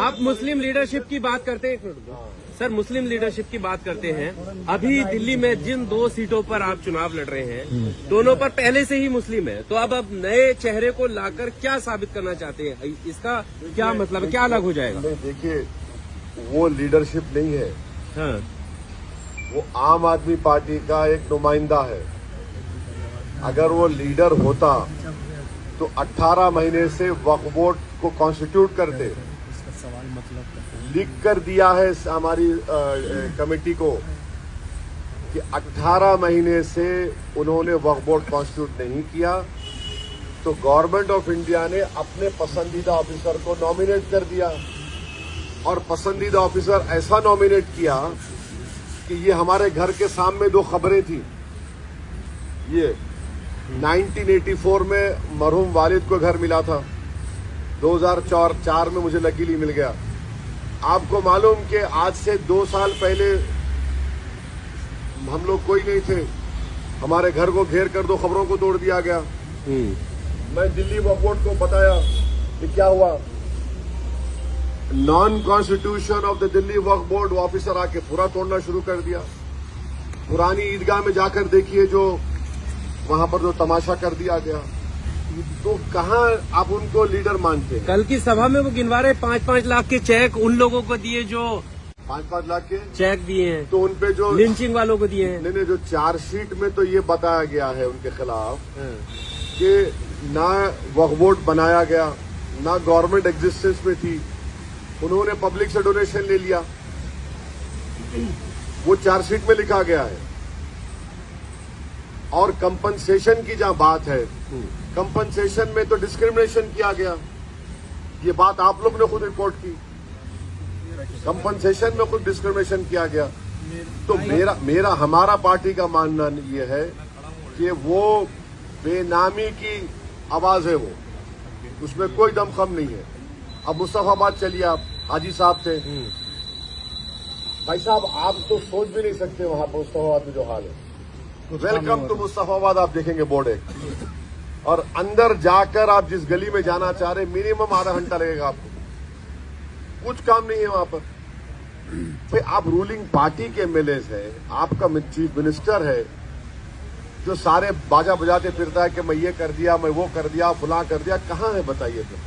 आप मुस्लिम लीडरशिप की बात करते हैं सर, मुस्लिम लीडरशिप की बात करते हैं। अभी दिल्ली में जिन 2 सीटों पर आप चुनाव लड़ रहे हैं, दोनों पर पहले से ही मुस्लिम है, तो अब नए चेहरे को लाकर क्या साबित करना चाहते हैं? इसका क्या मतलब, क्या अलग हो जाएगा? देखिए, वो लीडरशिप नहीं है। हाँ। वो आम आदमी पार्टी का एक नुमाइंदा है। अगर वो लीडर होता तो 18 महीने से वक्फ बोर्ड को कॉन्स्टिट्यूट करते। लिख कर दिया है हमारी कमेटी को कि 18 महीने से उन्होंने वक्फ बोर्ड कॉन्स्टिट्यूट नहीं किया, तो गवर्नमेंट ऑफ इंडिया ने अपने पसंदीदा ऑफिसर को नॉमिनेट कर दिया। और पसंदीदा ऑफिसर ऐसा नॉमिनेट किया कि ये हमारे घर के सामने 2 खबरें थी। ये 1984 में मरहूम वालिद को घर मिला था, 2004 में मुझे लकीली मिल गया। आपको मालूम कि आज से 2 साल पहले हम लोग कोई नहीं थे, हमारे घर को घेर कर 2 खबरों को तोड़ दिया गया। मैं दिल्ली वक्फ बोर्ड को बताया कि क्या हुआ। Non constitution of the Delhi Waqf board officer आके पूरा तोड़ना शुरू कर दिया। पुरानी ईदगाह में जाकर देखिए, जो वहां पर जो तमाशा कर दिया गया। तो कहाँ आप उनको लीडर मानते हैं? कल की सभा में वो गिनवा रहे 5-5 लाख के चेक उन लोगों को दिए जो 5-5 लाख के चेक दिए हैं, तो उनपे जो लिंचिंग वालों को दिए हैं। नहीं, जो चार्जशीट में तो ये बताया गया है उनके खिलाफ कि ना वक्फ बोर्ड बनाया गया, ना गवर्नमेंट एग्जिस्टेंस में थी, उन्होंने पब्लिक से डोनेशन ले लिया। वो चार्जशीट में लिखा गया है। और कंपनसेशन की जहां बात है, कंपनसेशन में तो डिस्क्रिमिनेशन किया गया। ये बात आप लोग ने खुद रिपोर्ट की। कंपनसेशन में खुद डिस्क्रिमिनेशन किया गया। तो हमारा पार्टी का मानना ये है कि वो बेनामी की आवाज है, वो उसमें कोई दमखम नहीं है। अब मुस्तफाबाद चलिए, आप हाजी साहब थे भाई साहब, आप तो सोच भी नहीं सकते वहां पर मुस्तफाबाद में जो हाल है। वेलकम टू मुस्तफाबाद आप देखेंगे बोर्ड एक, और अंदर जाकर आप जिस गली में जाना चाह रहे, मिनिमम आधा घंटा लगेगा आपको। कुछ काम नहीं है वहां पर। फिर आप रूलिंग पार्टी के एमएलए है, आपका चीफ मिनिस्टर है, जो सारे बाजा बजाते फिरता है कि मैं ये कर दिया, मैं वो कर दिया, फुला कर दिया। कहाँ है बताइए फिर?